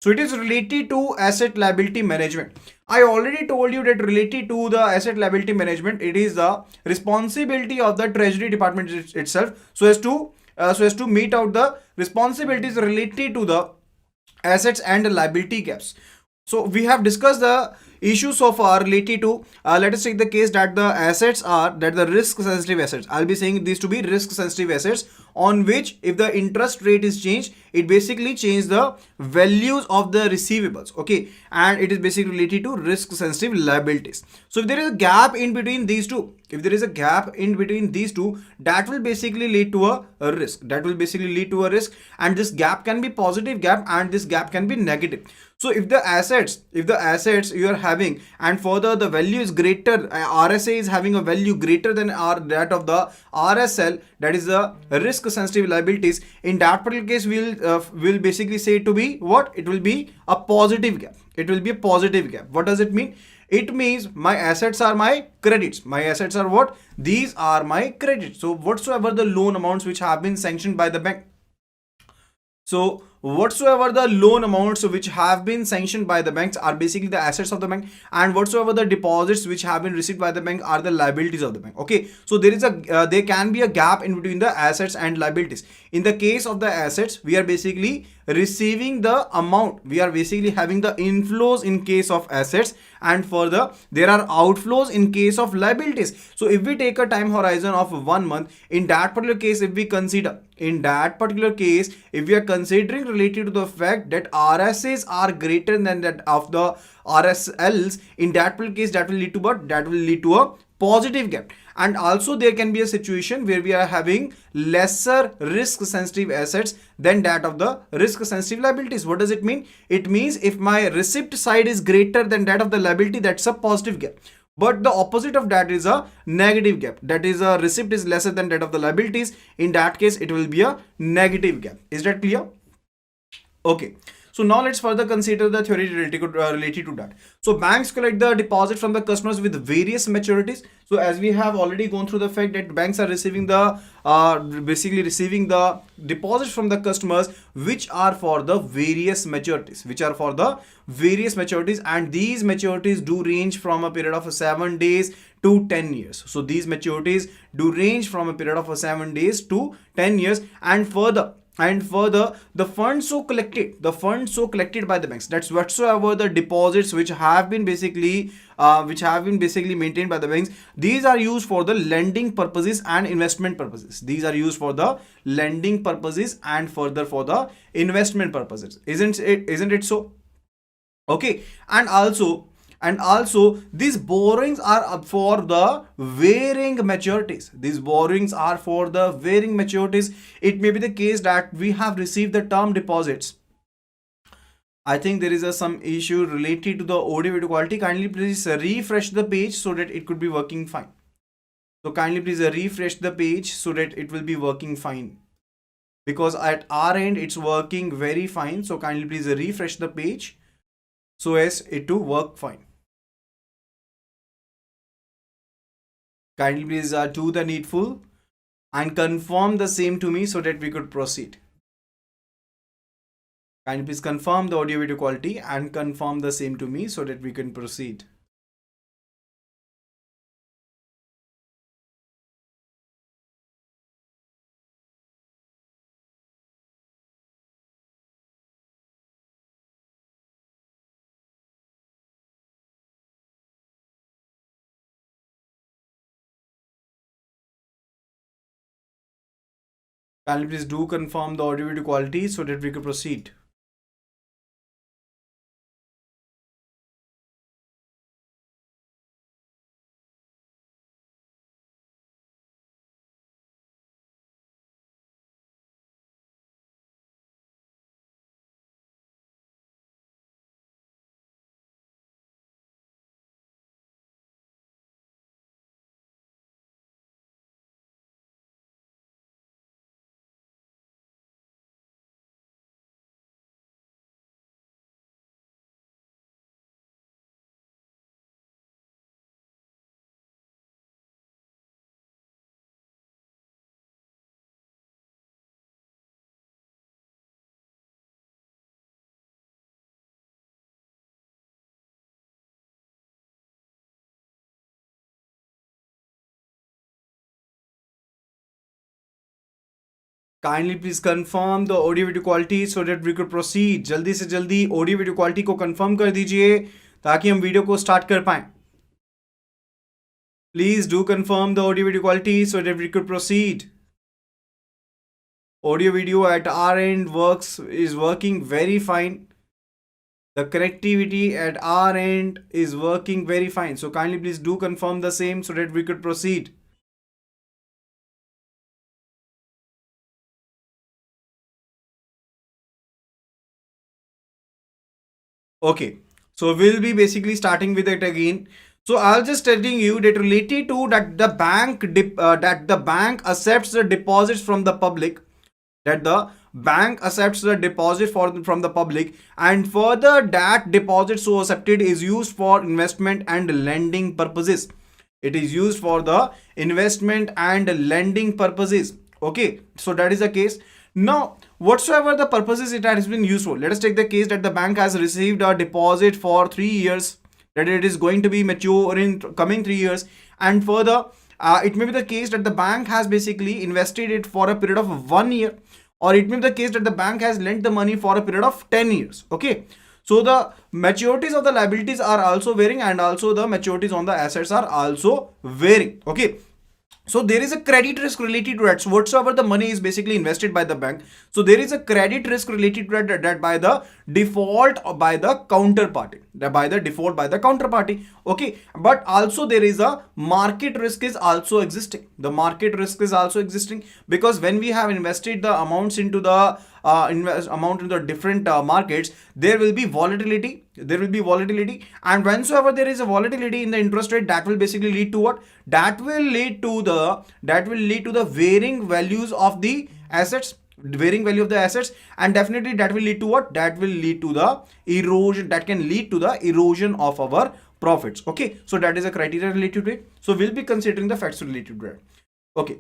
So it is related to asset liability management. I already told you that related to the asset liability management, it is the responsibility of the treasury department itself, so as to meet out the responsibilities related to the assets and liability gaps. So we have discussed the issues so far related to, let us take the case that the assets are, that the risk sensitive assets, I'll be saying these to be risk sensitive assets, on which if the interest rate is changed, it basically changes the values of the receivables. Okay, and it is basically related to risk sensitive liabilities. So if there is a gap in between these two, if there is a gap in between these two, that will basically lead to a risk, that will basically lead to a risk, and this gap can be positive gap and this gap can be negative. So if the assets you are having, and further the value is greater, RSA is having a value greater than that of the RSL, that is the risk sensitive liabilities, in that particular case will basically say to be what, it will be a positive gap, it will be a positive gap. What does it mean? It means my assets are my credits, my assets are what, these are my credits. So whatsoever the loan amounts which have been sanctioned by the bank, so whatsoever the loan amounts which have been sanctioned by the banks are basically the assets of the bank, and whatsoever the deposits which have been received by the bank are the liabilities of the bank. Okay, so there can be a gap in between the assets and liabilities. In the case of the assets, we are basically receiving the amount, we are basically having the inflows in case of assets, and further there are outflows in case of liabilities. So if we take a time horizon of 1 month, in that particular case, if we consider, in that particular case, if we are considering related to the fact that RSAs are greater than that of the RSLs, in that particular case, that will lead to what, that will lead to a positive gap. And also there can be a situation where we are having lesser risk sensitive assets than that of the risk sensitive liabilities. What does it mean? It means if my receipt side is greater than that of the liability, that's a positive gap, but the opposite of that is a negative gap, that is a receipt is lesser than that of the liabilities, in that case it will be a negative gap. Is that clear? Okay, so now let's further consider the theory related to that. So banks collect the deposit from the customers with various maturities. So as we have already gone through the fact that banks are receiving the basically receiving the deposits from the customers which are for the various maturities, which are for the various maturities, and these maturities do range from a period of 7 days to 10 years. So these maturities do range from a period of 7 days to 10 years, and further the funds so collected by the banks, that's whatsoever the deposits which have been basically maintained by the banks, these are used for the lending purposes and investment purposes, these are used for the lending purposes and further for the investment purposes. Isn't it so? Okay, and also these borrowings are up for the varying maturities, these borrowings are for the varying maturities. It may be the case that we have received the term deposits. I think there is some issue related to the audio video quality. Kindly please refresh the page so that it could be working fine. So kindly please refresh the page so that it will be working fine, because at our end it's working very fine. So kindly please refresh the page so as it to work fine. Kindly please do the needful and confirm the same to me so that we could proceed. Kindly please confirm the audio video quality and confirm the same to me so that we can proceed. Kindly please do confirm the audio video quality so that we can proceed. Kindly please confirm the audio video quality so that we could proceed. जल्दी से जल्दी audio video quality को confirm कर दीजिए ताकि हम video को start कर पाएं. Please do confirm the audio video quality so that we could proceed. Audio video at our end is working very fine. The connectivity at our end is working very fine. So kindly please do confirm the same so that we could proceed. Okay, so we'll be basically starting with it again. So I'll just telling you that related to that the bank accepts the deposits from the public, that the bank accepts the deposit from the public, and further that deposit so accepted is used for investment and lending purposes. It is used for the investment and lending purposes. Okay, so that is the case. Now, whatsoever the purposes it has been used for, let us take the case that the bank has received a deposit for 3 years, that it is going to be mature in coming 3 years, and further it may be the case that the bank has basically invested it for a period of 1 year, or it may be the case that the bank has lent the money for a period of 10 years. Okay, so the maturities of the liabilities are also varying, and also the maturities on the assets are also varying. Okay, so there is a credit risk related to that. So whatsoever the money is basically invested by the bank, so there is a credit risk related to that by the default or by the counterparty, okay, but also there is a market risk is also existing. The market risk is also existing because when we have invested the amounts into the amount in the different markets, there will be volatility, and whensoever there is a volatility in the interest rate, that will basically lead to what? That will lead to the varying values of the assets, and definitely that will lead to what? That will lead to the erosion, that can lead to the erosion of our profits. Okay, so that is a criteria related to it. So we'll be considering the facts related to it. Okay,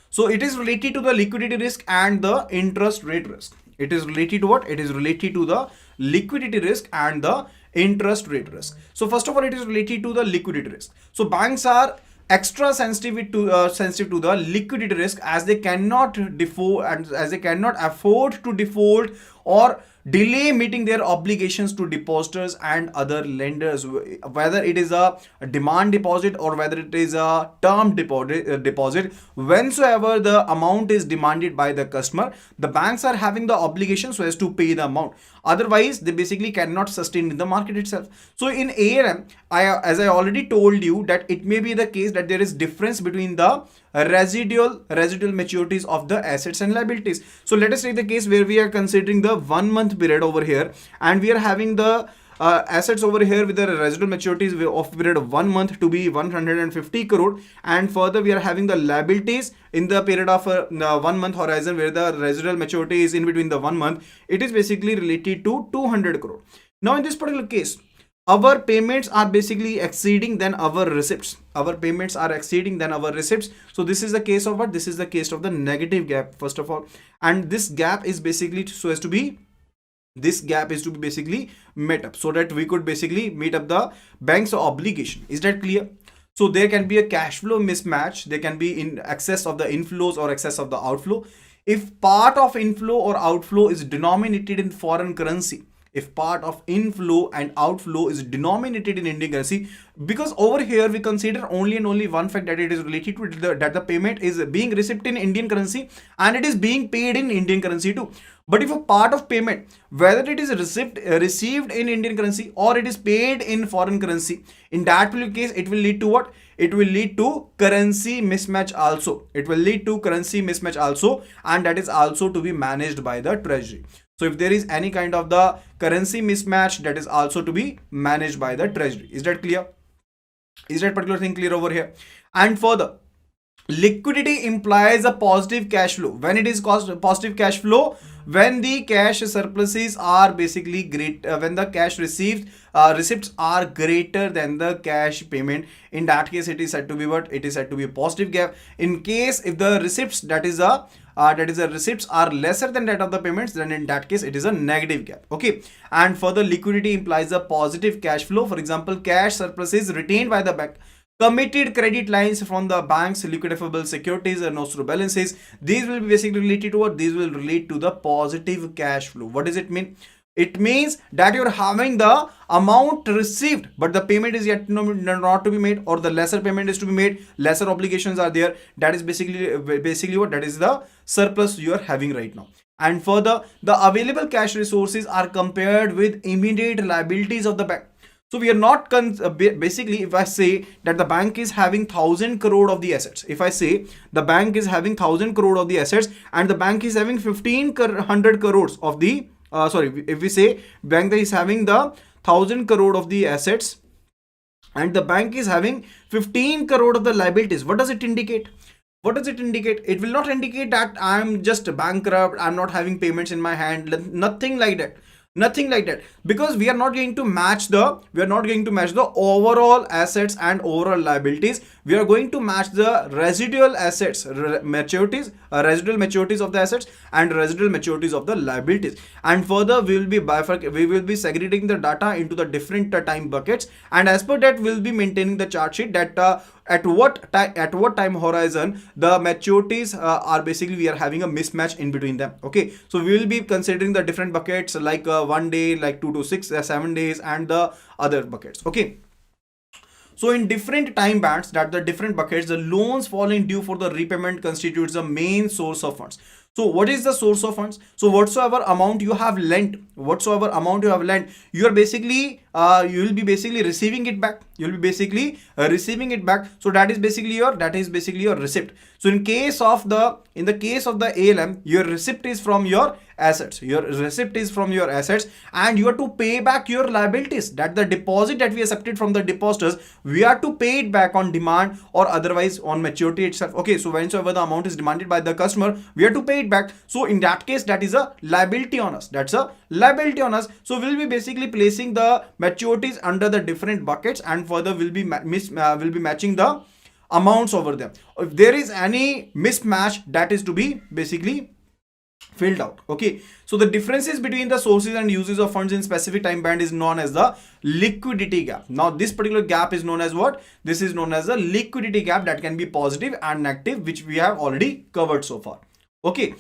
so it is related to the liquidity risk and the interest rate risk. It is related to what? It is related to the liquidity risk and the interest rate risk. So first of all, it is related to the liquidity risk. So banks are extra sensitive to the liquidity risk, as they cannot default and as they cannot afford to default or delay meeting their obligations to depositors and other lenders, whether it is a demand deposit or whether it is a term deposit. Whensoever the amount is demanded by the customer, the banks are having the obligation so as to pay the amount. Otherwise, they basically cannot sustain in the market itself. So in ALM, as I already told you, that it may be the case that there is difference between the residual maturities of the assets and liabilities. So let us take the case where we are considering the 1 month period over here, and we are having the assets over here with the residual maturities of period of 1 month to be 150 crore, and further we are having the liabilities in the period of 1 month horizon where the residual maturity is in between the 1 month. It is basically related to 200 crore. Now in this particular case, our payments are basically exceeding than our receipts. So this is the case of what? This is the case of the negative gap, first of all, and this gap is basically so as to be basically met up, so that we could basically meet up the bank's obligation. Is that clear? So there can be a cash flow mismatch. There can be in excess of the inflows or excess of the outflow. If part of inflow or outflow is denominated in foreign currency, if part of inflow and outflow is denominated in Indian currency, because over here we consider only and only one fact, that it is related to that the payment is being received in Indian currency and it is being paid in Indian currency too. But if a part of payment, whether it is received in Indian currency or it is paid in foreign currency, in that case it will lead to what? It will lead to currency mismatch also. And that is also to be managed by the treasury. So if there is any kind of the currency mismatch, that is also to be managed by the treasury. Is that clear? Is that particular thing clear over here? And further, liquidity implies a positive cash flow. When it is positive cash flow, when the cash surpluses are basically great, when the cash receipts are greater than the cash payment, in that case it is said to be what? It is said to be a positive gap. In case if the receipts the receipts are lesser than that of the payments, then in that case it is a negative gap. Okay, and further, liquidity implies a positive cash flow. For example, cash surplus is retained by the bank. committed credit lines from the bank's liquidable securities and notes to balances. These will be basically related to what? These will relate to the positive cash flow. What does it mean? It means that you're having the amount received, but the payment is yet not to be made, or the lesser payment is to be made, lesser obligations are there. That is basically what? That is the surplus you are having right now. And further, the available cash resources are compared with immediate liabilities of the bank. So we are not basically, if I say that the bank is having 1,000 crore of the assets, if I say the bank is having 1,000 crore of the assets and the bank is having 1,500 crores of the if we say bank is having the 1,000 crore of the assets and the bank is having 15 crore of the liabilities, what does it indicate? What does it indicate? It will not indicate that I'm just bankrupt, I'm not having payments in my hand, nothing like that. Nothing like that, because we are not going to match the overall assets and overall liabilities. We are going to match the residual assets maturities, residual maturities of the assets and residual maturities of the liabilities. And further, we will be segregating the data into the different time buckets, and as per that we'll be maintaining the chart sheet that at what time horizon the maturities are basically we are having a mismatch in between them. Okay, so we will be considering the different buckets like 1 day, like 2 to 6 7 days, and the other buckets. Okay, so in different time bands, that the different buckets, the loans falling due for the repayment constitutes the main source of funds. So what is the source of funds? So whatsoever amount you have lent, you are basically you will be basically receiving it back. You will be basically receiving it back. So that is basically your receipt. So in the case of the ALM, your receipt is from your assets. And you are to pay back your liabilities. That the deposit that we accepted from the depositors, we are to pay it back on demand or otherwise on maturity itself. Okay, so whenever the amount is demanded by the customer, we are to pay it back. So in that case, that is a liability on us. So we'll be basically placing the maturities under the different buckets, and further will be matching the amounts over them. If there is any mismatch, that is to be basically filled out. Okay, so the differences between the sources and uses of funds in specific time band is known as the liquidity gap. Now this particular gap is known as what? This is known as the liquidity gap, that can be positive and negative, which we have already covered so far. Okay,